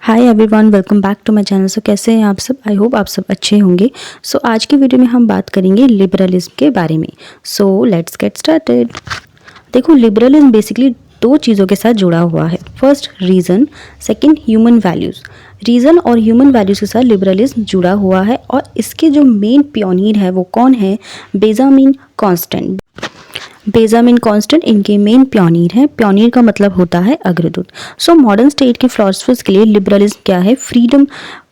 Hi everyone, welcome back to my channel. So कैसे हैं आप सब? आई होप आप सब अच्छे होंगे। सो आज की वीडियो में हम बात करेंगे लिबरलिज्म के बारे में। So let's get started. देखो, लिबरलिज्म बेसिकली दो चीज़ों के साथ जुड़ा हुआ है। First reason, second human values. Reason और ह्यूमन वैल्यूज़ के साथ लिबरलिज्म जुड़ा हुआ है और इसके जो मेन पियोनियर है वो कौन है? Benjamin constant. बेंजामिन कॉन्स्टेंट इनके मेन पियोनियर हैं। पियोनियर का मतलब होता है अग्रदूत। सो मॉडर्न स्टेट के फिलोसफर्स के लिए लिबरलिज्म क्या है? फ्रीडम,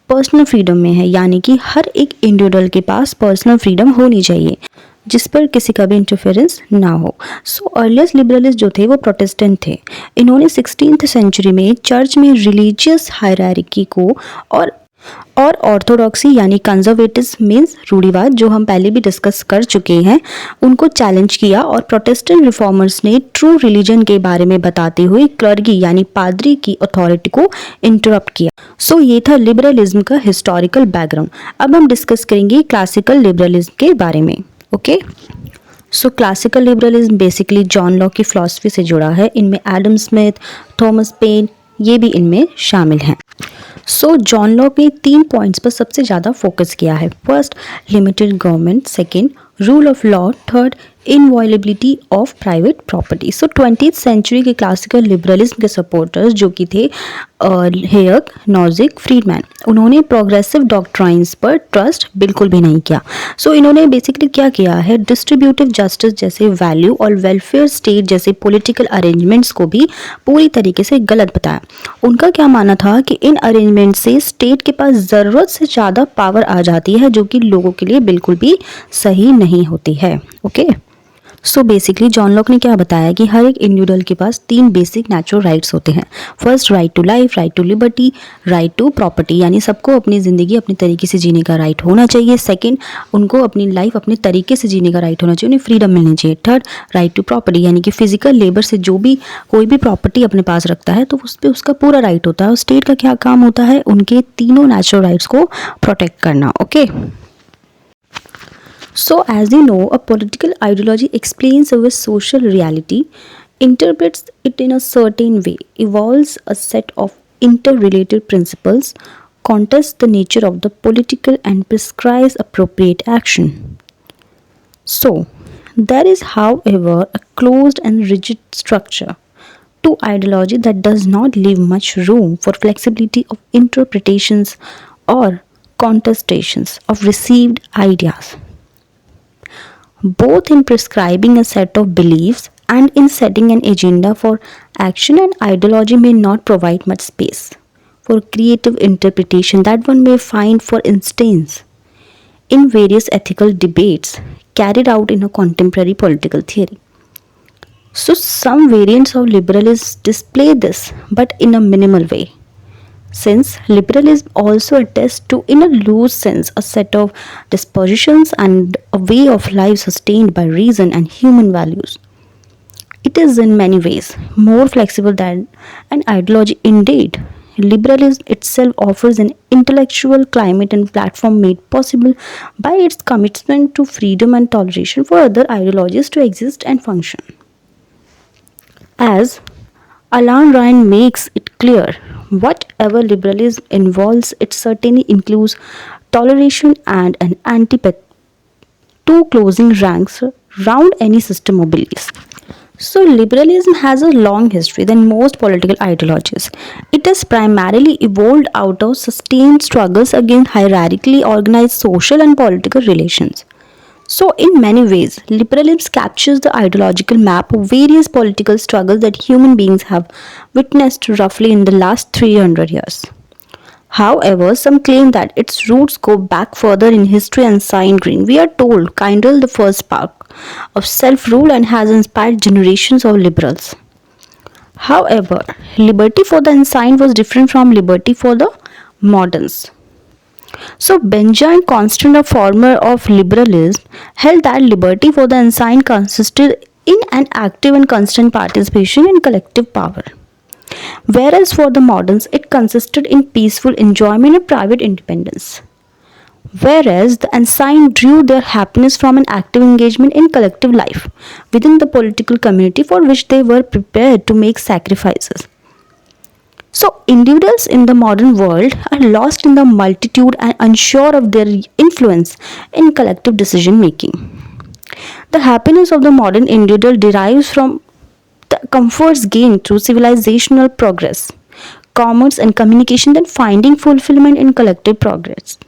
पर्सनल फ्रीडम में है, यानी कि हर एक इंडिविजुअल के पास पर्सनल फ्रीडम होनी चाहिए जिस पर किसी का भी इंटरफेरेंस ना हो। सो अर्लीस्ट लिबरलिस्ट जो थे वो प्रोटेस्टेंट थे। इन्होंने 16th सेंचुरी में चर्च में रिलीजियस हायरार्की को और ऑर्थोडॉक्सी यानी कंजर्वेटिव्स मीन्स रूढ़िवाद, जो हम पहले भी डिस्कस कर चुके हैं, उनको चैलेंज किया और प्रोटेस्टेंट रिफॉर्मर्स ने ट्रू रिलीजन के बारे में बताते हुए क्लर्गी यानी पादरी की अथॉरिटी को इंटरप्ट किया। सो ये था लिबरलिज्म का हिस्टोरिकल बैकग्राउंड। अब हम डिस्कस करेंगे क्लासिकल लिबरलिज्म के बारे में। ओके, सो classical liberalism basically John Locke की फिलॉसफी से जुड़ा है। इनमें एडम स्मिथ, थॉमस पेन ये भी इनमें शामिल हैं। सो जॉन लॉक ने 3 पॉइंट्स पर सबसे ज़्यादा फोकस किया है। First, limited government. Second, rule of law. Third, inviolability of private property. So 20th century के क्लासिकल लिबरलिज्म के सपोर्टर्स जो कि थे हेयक, नॉजिक, फ्रीडमैन, उन्होंने प्रोग्रेसिव डॉक्ट्राइन्स पर ट्रस्ट बिल्कुल भी नहीं किया। सो इन्होंने बेसिकली क्या किया है? डिस्ट्रीब्यूटिव जस्टिस जैसे वैल्यू और वेलफेयर स्टेट जैसे पॉलिटिकल अरेंजमेंट्स को भी पूरी तरीके से गलत बताया। उनका क्या मानना था कि इन अरेंजमेंट से स्टेट के पास ज़रूरत से ज़्यादा पावर आ जाती है जो कि लोगों के लिए बिल्कुल भी सही नहीं होती है। Okay, so basically John Locke ने क्या बताया कि हर एक इंडिविजुअल के पास 3 बेसिक नेचुरल राइट्स होते हैं। First, right to life, right to liberty, right to property, यानी सबको अपनी ज़िंदगी अपने तरीके से जीने का राइट होना चाहिए। सेकंड, उनको अपनी लाइफ अपने तरीके से जीने का राइट होना चाहिए, उन्हें फ्रीडम मिलनी चाहिए। थर्ड, राइट टू प्रॉपर्टी, यानी कि फिजिकल लेबर से जो भी कोई भी प्रॉपर्टी अपने पास रखता है तो उस पर उसका पूरा राइट होता है। और स्टेट का क्या काम होता है? उनके तीनों नेचुरल राइट्स को प्रोटेक्ट करना। Okay, so as you know, a political ideology explains our social reality, interprets it in a certain way, evolves a set of interrelated principles, contests the nature of the political and prescribes appropriate action. So, there is, however, a closed and rigid structure to ideology that does not leave much room for flexibility of interpretations or contestations of received ideas, both in prescribing a set of beliefs and in setting an agenda for action. And ideology may not provide much space for creative interpretation that one may find, for instance, in various ethical debates carried out in a contemporary political theory. So some variants of liberalism display this, but in a minimal way, since liberalism also attests to, in a loose sense, a set of dispositions and a way of life sustained by reason and human values. It is in many ways more flexible than an ideology. Indeed, liberalism itself offers an intellectual climate and platform made possible by its commitment to freedom and toleration for other ideologies to exist and function. As Alan Ryan makes it clear, whatever liberalism involves, it certainly includes toleration and an antipath to closing ranks round any system of beliefs. So, liberalism has a long history than most political ideologies. It has primarily evolved out of sustained struggles against hierarchically organized social and political relations. So, in many ways, liberalism captures the ideological map of various political struggles that human beings have witnessed roughly in the last 300 years. However, some claim that its roots go back further in history and sign green. We are told kindled the first spark of self-rule and has inspired generations of liberals. However, liberty for the ensign was different from liberty for the moderns. So Benjamin Constant, a former of liberalism, held that liberty for the ensign consisted in an active and constant participation in collective power, whereas for the moderns it consisted in peaceful enjoyment of private independence. Whereas the ensign drew their happiness from an active engagement in collective life within the political community for which they were prepared to make sacrifices. So, individuals in the modern world are lost in the multitude and unsure of their influence in collective decision making. The happiness of the modern individual derives from the comforts gained through civilizational progress, commerce, and communication, than finding fulfillment in collective progress.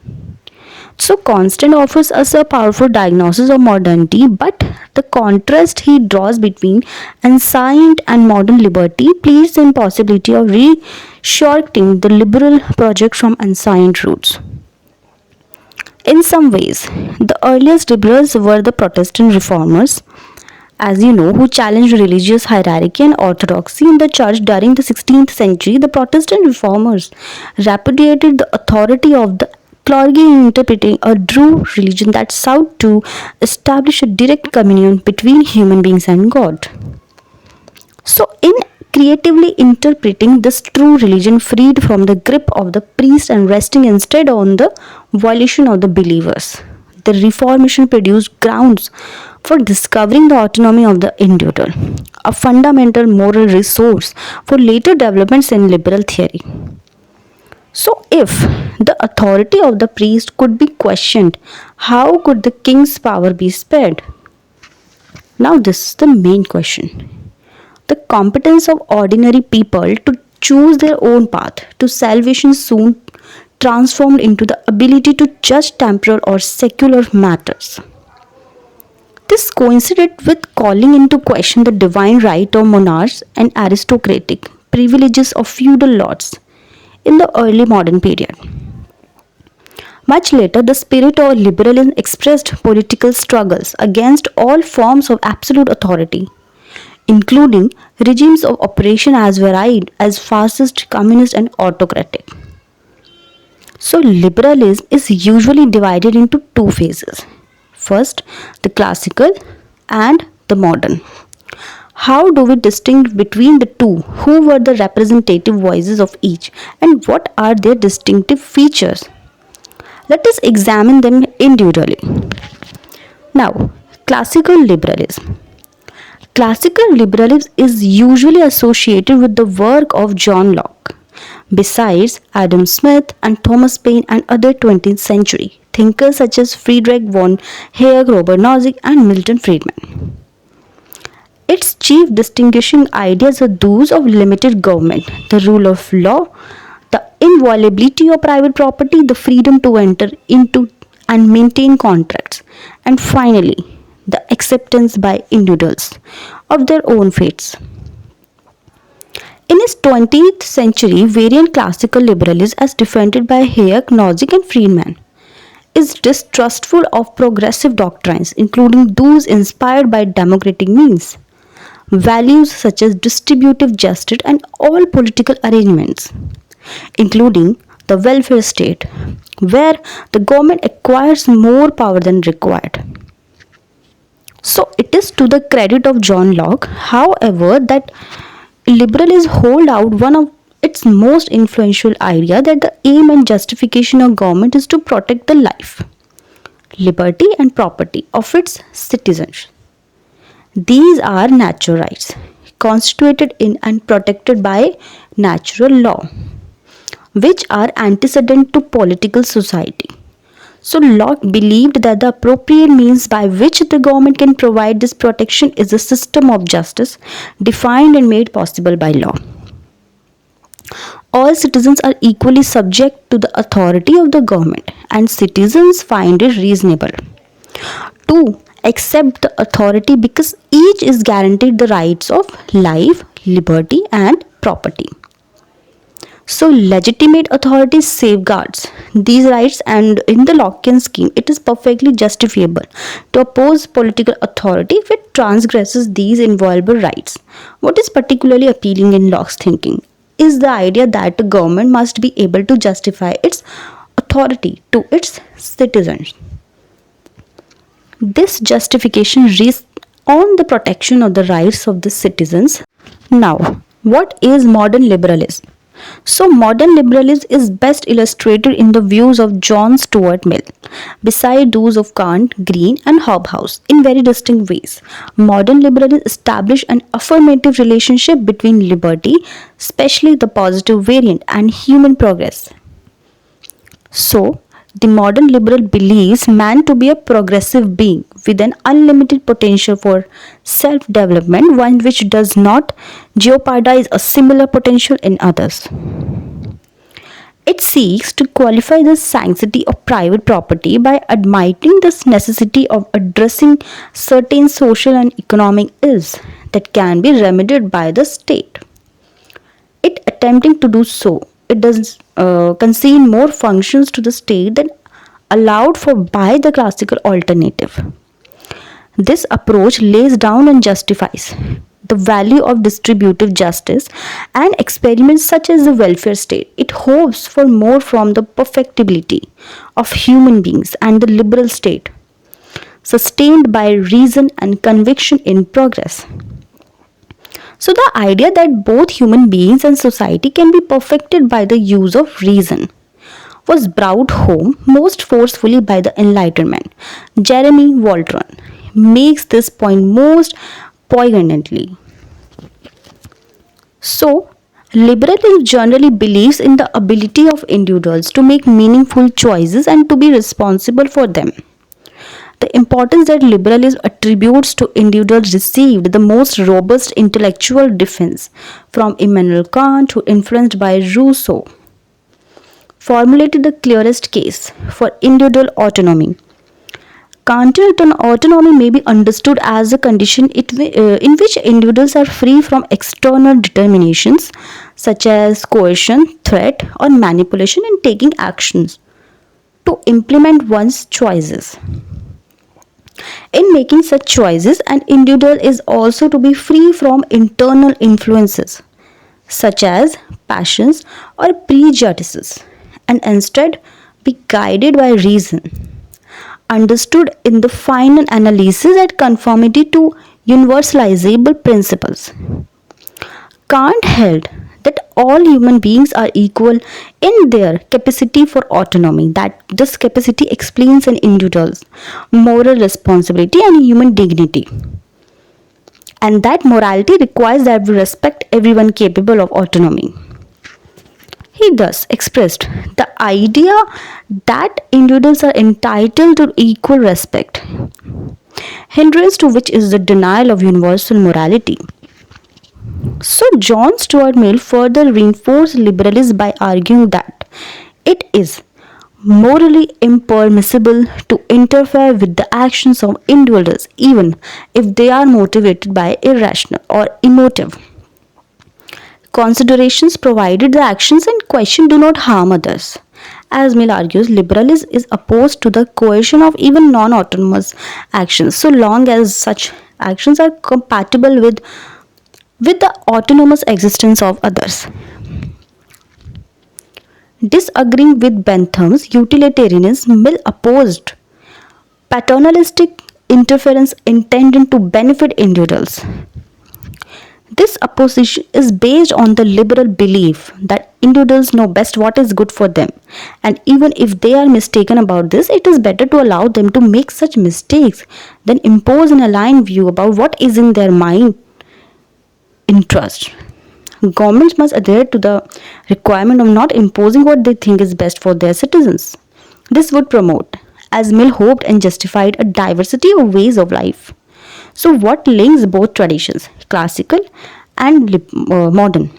So, Constant offers us a powerful diagnosis of modernity, but the contrast he draws between ancient and modern liberty pleads the impossibility of reshorting the liberal project from ancient roots. In some ways, the earliest liberals were the Protestant reformers, as you know, who challenged religious hierarchy and orthodoxy in the church during the 16th century. The Protestant reformers repudiated the authority of the clergy in interpreting a true religion that sought to establish a direct communion between human beings and God. So, in creatively interpreting this true religion freed from the grip of the priest and resting instead on the volition of the believers, the Reformation produced grounds for discovering the autonomy of the individual, a fundamental moral resource for later developments in liberal theory. So, if the authority of the priest could be questioned, how could the king's power be spared? Now, this is the main question. The competence of ordinary people to choose their own path to salvation soon transformed into the ability to judge temporal or secular matters. This coincided with calling into question the divine right of monarchs and aristocratic privileges of feudal lords in the early modern period. Much later, the spirit of liberalism expressed political struggles against all forms of absolute authority, including regimes of operation as varied as fascist, communist, and autocratic. So, liberalism is usually divided into two phases. First, the classical and the modern. How do we distinguish between the two? Who were the representative voices of each, and what are their distinctive features? Let us examine them individually. Now, classical liberalism. Classical liberalism is usually associated with the work of John Locke. Besides Adam Smith and Thomas Paine and other 20th century thinkers such as Friedrich von Hayek, Robert Nozick, and Milton Friedman. Its chief distinguishing ideas are those of limited government, the rule of law, the inviolability of private property, the freedom to enter into and maintain contracts, and finally, the acceptance by individuals of their own fates. In his 20th century variant, classical liberalism, as defended by Hayek, Nozick, and Friedman, is distrustful of progressive doctrines, including those inspired by democratic means, values such as distributive justice, and all political arrangements, including the welfare state, where the government acquires more power than required. So, it is to the credit of John Locke, however, that liberalism hold out one of its most influential idea that the aim and justification of government is to protect the life, liberty, and property of its citizens. These are natural rights, constituted in and protected by natural law, which are antecedent to political society. So Locke believed that the appropriate means by which the government can provide this protection is a system of justice defined and made possible by law. All citizens are equally subject to the authority of the government, and citizens find it reasonable to accept the authority because each is guaranteed the rights of life, liberty, and property. So, legitimate authority safeguards these rights, and in the Lockean scheme, it is perfectly justifiable to oppose political authority if it transgresses these inviolable rights. What is particularly appealing in Locke's thinking is the idea that the government must be able to justify its authority to its citizens. This justification rests on the protection of the rights of the citizens. Now, what is modern liberalism? So, modern liberalism is best illustrated in the views of John Stuart Mill, beside those of Kant, Green, and Hobhouse, in very distinct ways. Modern liberalism established an affirmative relationship between liberty, especially the positive variant, and human progress. So, the modern liberal believes man to be a progressive being with an unlimited potential for self development, one which does not jeopardize a similar potential in others. It seeks to qualify the sanctity of private property by admitting the necessity of addressing certain social and economic ills that can be remedied by the state. It attempting to do so, it does concede more functions to the state than allowed for by the classical alternative. This approach lays down and justifies the value of distributive justice and experiments such as the welfare state. It hopes for more from the perfectibility of human beings and the liberal state, sustained by reason and conviction in progress. So, the idea that both human beings and society can be perfected by the use of reason was brought home most forcefully by the Enlightenment. Jeremy Waldron makes this point most poignantly. So, liberalism generally believes in the ability of individuals to make meaningful choices and to be responsible for them. The importance that liberalism attributes to individuals received the most robust intellectual defense from Immanuel Kant, who, influenced by Rousseau, formulated the clearest case for individual autonomy. Kantian autonomy may be understood as a condition in which individuals are free from external determinations such as coercion, threat, or manipulation in taking actions to implement one's choices. In making such choices, an individual is also to be free from internal influences such as passions or prejudices and instead be guided by reason, understood in the final analysis at conformity to universalizable principles. Kant held that all human beings are equal in their capacity for autonomy, that this capacity explains an individual's moral responsibility and human dignity, and that morality requires that we respect everyone capable of autonomy. He thus expressed the idea that individuals are entitled to equal respect, hindrance to which is the denial of universal morality. So, John Stuart Mill further reinforced liberalism by arguing that it is morally impermissible to interfere with the actions of individuals even if they are motivated by irrational or emotive considerations, provided the actions in question do not harm others. As Mill argues, liberalism is opposed to the coercion of even non-autonomous actions, so long as such actions are compatible with the autonomous existence of others. Disagreeing with Bentham's utilitarianism, Mill opposed paternalistic interference intended to benefit individuals. This opposition is based on the liberal belief that individuals know best what is good for them, and even if they are mistaken about this, it is better to allow them to make such mistakes than impose an aligned view about what is in their mind interest. Governments must adhere to the requirement of not imposing what they think is best for their citizens. This would promote, as Mill hoped and justified, a diversity of ways of life. So, what links both traditions, classical and modern,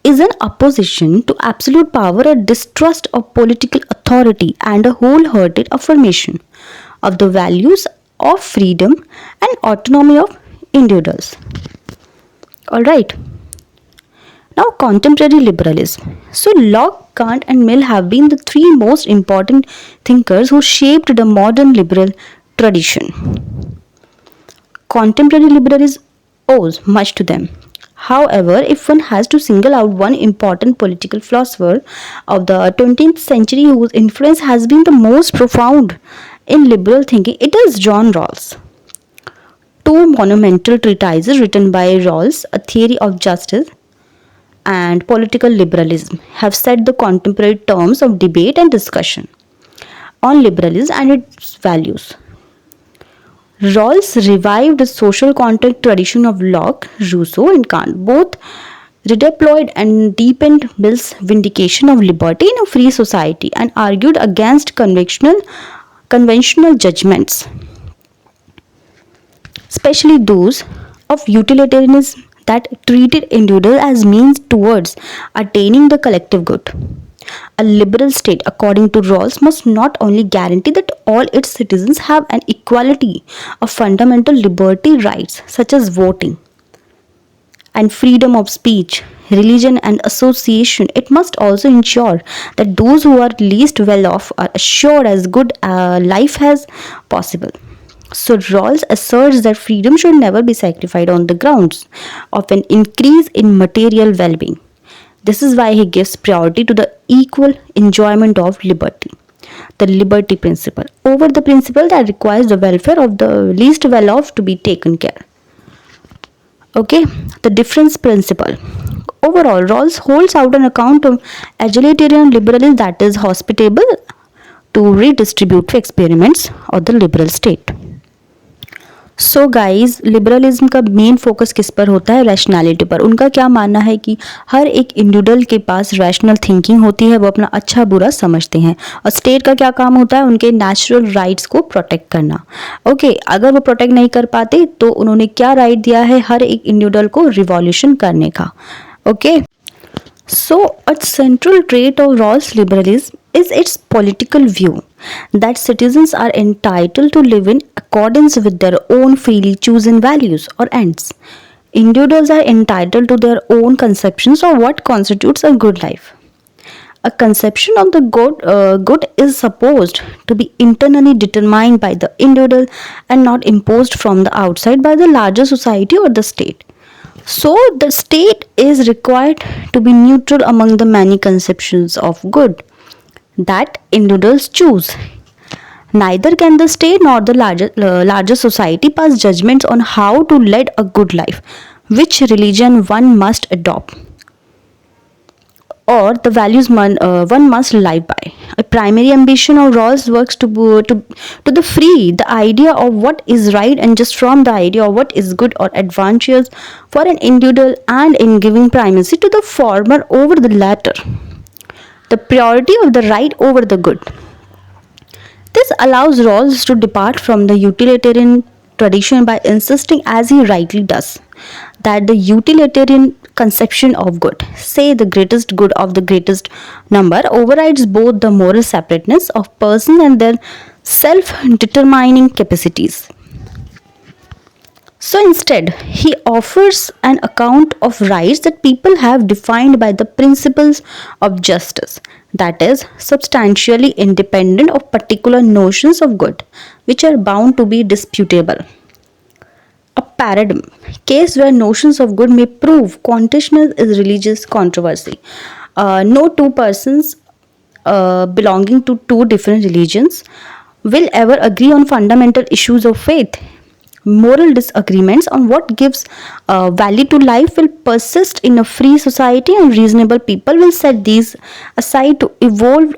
is an opposition to absolute power, a distrust of political authority, and a wholehearted affirmation of the values of freedom and autonomy of individuals. Alright, now contemporary liberalism. So, Locke, Kant, and Mill have been the three most important thinkers who shaped the modern liberal tradition. Contemporary liberalism owes much to them. However, if one has to single out one important political philosopher of the 20th century whose influence has been the most profound in liberal thinking, it is John Rawls. Two monumental treatises written by Rawls, A Theory of Justice and political liberalism have set the contemporary terms of debate and discussion on liberalism and its values. Rawls revived the social contract tradition of Locke, Rousseau, and Kant. Both redeployed and deepened Mill's vindication of liberty in a free society and argued against conventional judgments, especially those of utilitarianism that treated individuals as means towards attaining the collective good. A liberal state, according to Rawls, must not only guarantee that all its citizens have an equality of fundamental liberty rights such as voting and freedom of speech, religion and association, it must also ensure that those who are least well off are assured as good a life as possible. So Rawls asserts that freedom should never be sacrificed on the grounds of an increase in material well-being. This is why he gives priority to the equal enjoyment of liberty, the liberty principle, over the principle that requires the welfare of the least well off to be taken care. Okay, the difference principle. Overall, Rawls holds out an account of egalitarian liberalism that is hospitable to redistribute experiments of the liberal state. So guys liberalism का main focus किस पर होता है? Rationality पर. उनका क्या मानना है कि हर एक इंडिविजुअल के पास रैशनल थिंकिंग होती है, वो अपना अच्छा बुरा समझते हैं, और स्टेट का क्या काम होता है? उनके नेचुरल राइट्स को प्रोटेक्ट करना. ओके, अगर वो प्रोटेक्ट नहीं कर पाते तो उन्होंने क्या राइट दिया है हर एक इंडिविजुअल को? रिवॉल्यूशन करने का. Okay, so a central trait of Rawls liberalism is its political view that citizens are entitled to live in accordance with their own freely chosen values or ends. Individuals are entitled to their own conceptions of what constitutes a good life. A conception of the good is supposed to be internally determined by the individual and not imposed from the outside by the larger society or the state. So the state is required to be neutral among the many conceptions of good that individuals choose. Neither can the state nor the larger society pass judgments on how to lead a good life, which religion one must adopt, or the values one must live by. A primary ambition of Rawls works to the free the idea of what is right and just from the idea of what is good or advantageous for an individual, and in giving primacy to the former over the latter, the priority of the right over the good. This allows Rawls to depart from the utilitarian tradition by insisting, as he rightly does, that the utilitarian conception of good, say the greatest good of the greatest number, overrides both the moral separateness of persons and their self-determining capacities. So instead, he offers an account of rights that people have defined by the principles of justice, that is, substantially independent of particular notions of good, which are bound to be disputable. A paradigm case where notions of good may prove contentious is religious controversy. No two persons belonging to two different religions will ever agree on fundamental issues of faith. Moral disagreements on what gives value to life will persist in a free society, and reasonable people will set these aside to evolve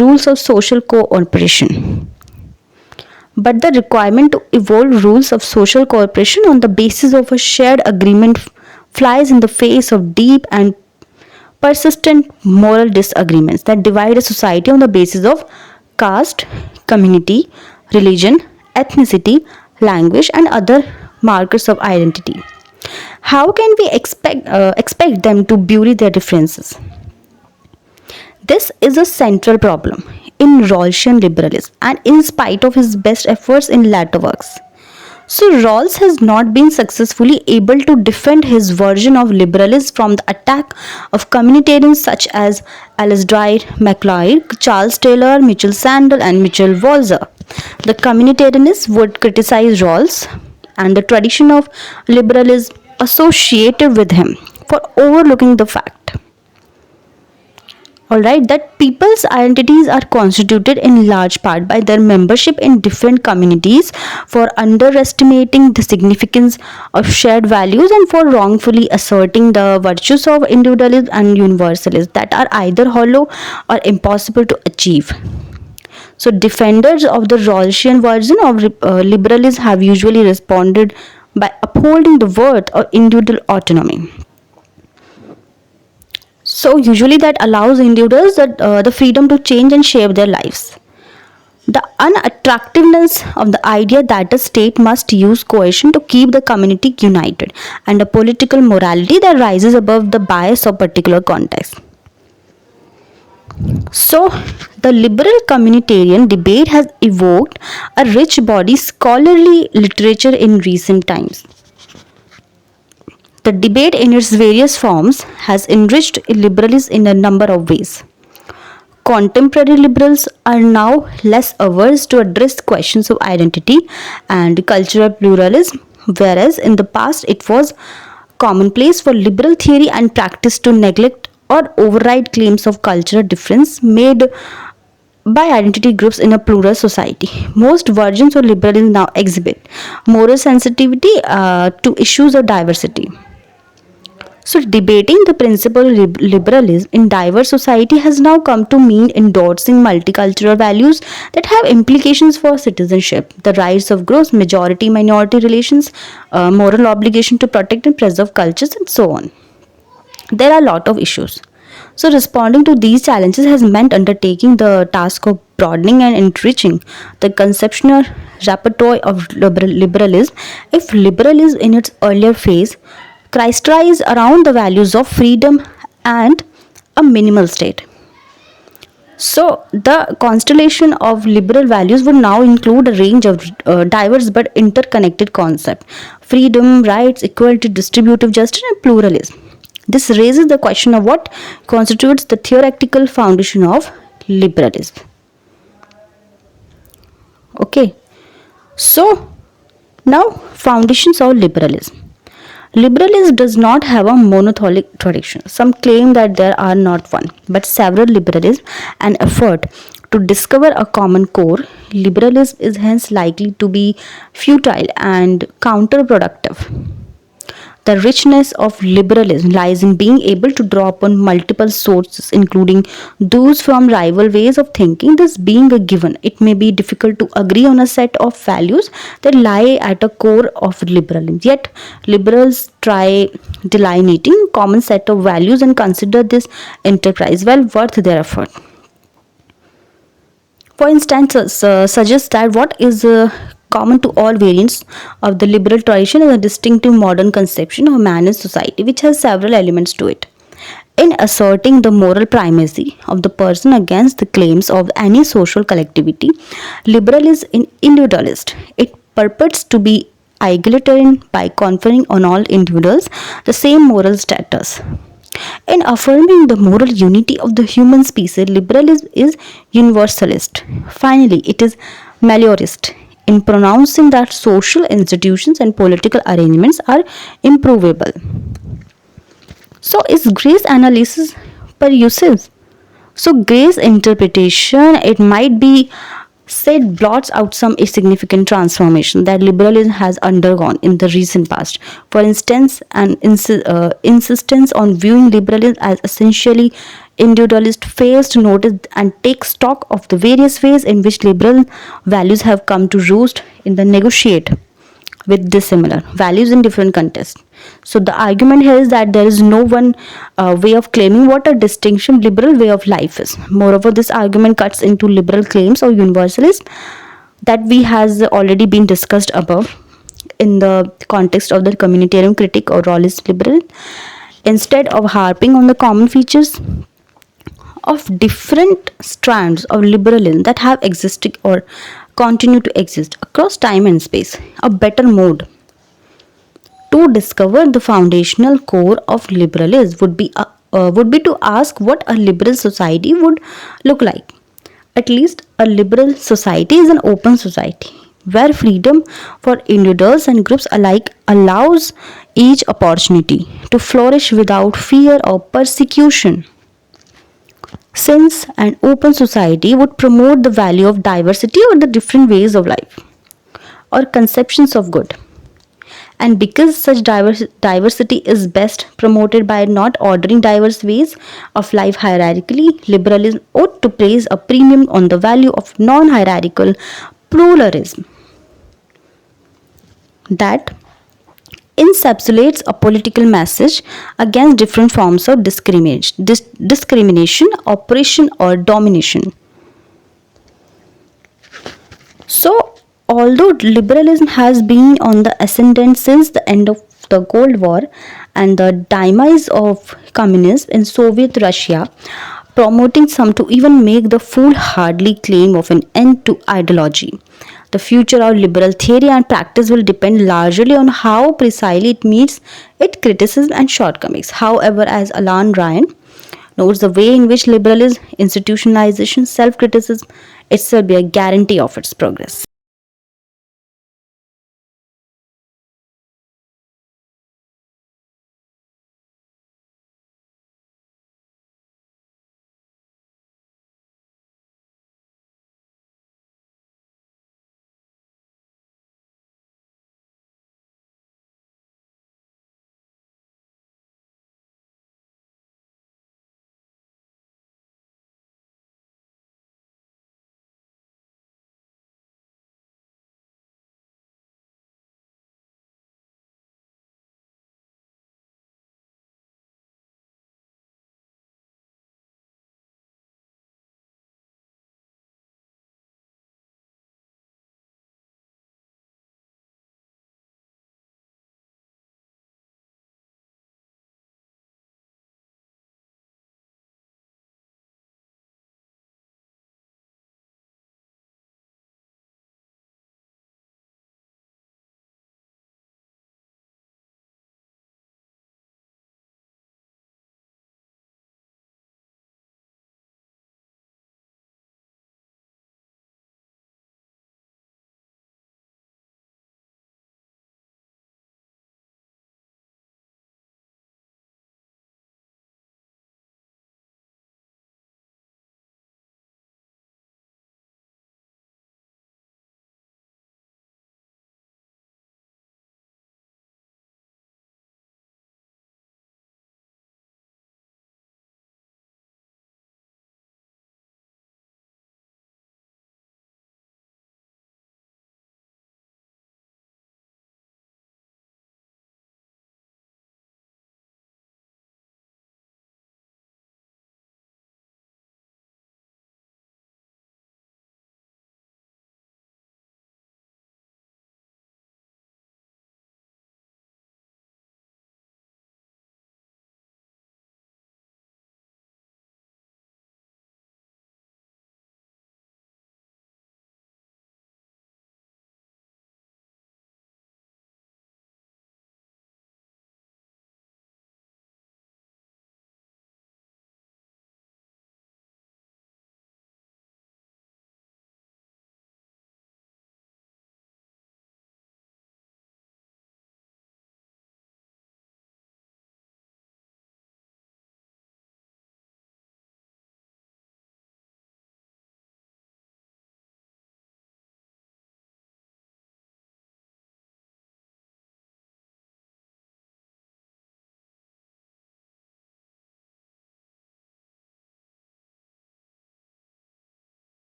rules of social cooperation. But the requirement to evolve rules of social cooperation on the basis of a shared agreement flies in the face of deep and persistent moral disagreements that divide a society on the basis of caste, community, religion, ethnicity, language, and other markers of identity. How can we expect them to bury their differences? This is a central problem in Rawlsian liberalism, and in spite of his best efforts in later works. So Rawls has not been successfully able to defend his version of liberalism from the attack of communitarians such as Alasdair MacLeod, Charles Taylor, Mitchell Sandel, and Mitchell Walzer. The communitarianists would criticize Rawls and the tradition of liberalism associated with him for overlooking the fact Alright, that people's identities are constituted in large part by their membership in different communities, for underestimating the significance of shared values, and for wrongfully asserting the virtues of individualism and universalism that are either hollow or impossible to achieve. So, defenders of the Rawlsian version of liberalism have usually responded by upholding the worth of individual autonomy. So, usually that allows individuals the freedom to change and shape their lives. The unattractiveness of the idea that a state must use coercion to keep the community united, and a political morality that rises above the bias of particular context. So, the liberal communitarian debate has evoked a rich body scholarly literature in recent times. The debate in its various forms has enriched liberalism in a number of ways. Contemporary liberals are now less averse to address questions of identity and cultural pluralism, whereas in the past it was commonplace for liberal theory and practice to neglect or override claims of cultural difference made by identity groups in a plural society. Most versions of liberalism now exhibit moral sensitivity to issues of diversity. So, debating the principle of liberalism in diverse society has now come to mean endorsing multicultural values that have implications for citizenship, the rights of groups, majority minority relations, moral obligation to protect and preserve cultures, and so on. There are a lot of issues. So, responding to these challenges has meant undertaking the task of broadening and enriching the conceptual repertoire of liberalism. If liberalism in its earlier phase crystallized around the values of freedom and a minimal state. So, the constellation of liberal values would now include a range of diverse but interconnected concepts: freedom, rights, equality, distributive justice, and pluralism. This raises the question of what constitutes the theoretical foundation of liberalism. Okay, so now foundations of liberalism. Liberalism does not have a monolithic tradition. Some claim that there are not one, but several liberalism and effort to discover a common core. Liberalism is hence likely to be futile and counterproductive. The richness of liberalism lies in being able to draw upon multiple sources, including those from rival ways of thinking. This being a given, it may be difficult to agree on a set of values that lie at the core of liberalism. Yet, liberals try delineating a common set of values and consider this enterprise well worth their effort. For instance, suggests that what is common to all variants of the liberal tradition is a distinctive modern conception of man in society, which has several elements to it. In asserting the moral primacy of the person against the claims of any social collectivity, liberal is individualist. It purports to be egalitarian by conferring on all individuals the same moral status. In affirming the moral unity of the human species, liberalism is universalist. Finally, it is meliorist in pronouncing that social institutions and political arrangements are improvable. So, is grace analysis persuasive? So, grace interpretation, it might be said, blots out some significant transformation that liberalism has undergone in the recent past. For instance, an insistence on viewing liberalism as essentially individualist fails to notice and take stock of the various ways in which liberal values have come to roost in the negotiate with dissimilar values in different contexts. So the argument here is that there is no one way of claiming what a distinction liberal way of life is. Moreover, this argument cuts into liberal claims of universalism that we has already been discussed above in the context of the communitarian critic or Rawlist liberal. Instead of harping on the common features of different strands of liberalism that have existed or continue to exist across time and space, a better mode to discover the foundational core of liberalism would be to ask what a liberal society would look like. At least a liberal society is an open society where freedom for individuals and groups alike allows each opportunity to flourish without fear or persecution. Since an open society would promote the value of diversity or the different ways of life or conceptions of good. And because such diversity is best promoted by not ordering diverse ways of life hierarchically, liberalism ought to place a premium on the value of non hierarchical pluralism that encapsulates a political message against different forms of discrimination, oppression, or domination. So, although liberalism has been on the ascendant since the end of the Cold War and the demise of communism in Soviet Russia, promoting some to even make the foolhardy claim of an end to ideology. The future of liberal theory and practice will depend largely on how precisely it meets its criticism and shortcomings. However, as Alan Ryan notes, the way in which liberalism, institutionalization, self criticism itself be a guarantee of its progress.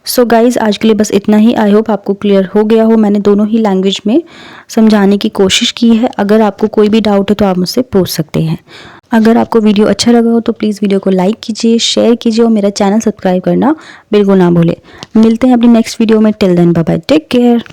So guys आज के लिए बस इतना ही। I hope आपको clear हो गया हो। मैंने दोनों ही लैंग्वेज में समझाने की कोशिश की है। अगर आपको कोई भी डाउट है तो आप मुझसे पूछ सकते हैं। अगर आपको वीडियो अच्छा लगा हो तो प्लीज़ वीडियो को लाइक कीजिए, शेयर कीजिए और मेरा चैनल सब्सक्राइब करना बिल्कुल ना भूलें। मिलते हैं अपनी नेक्स्ट वीडियो में। Till then bye bye, take care.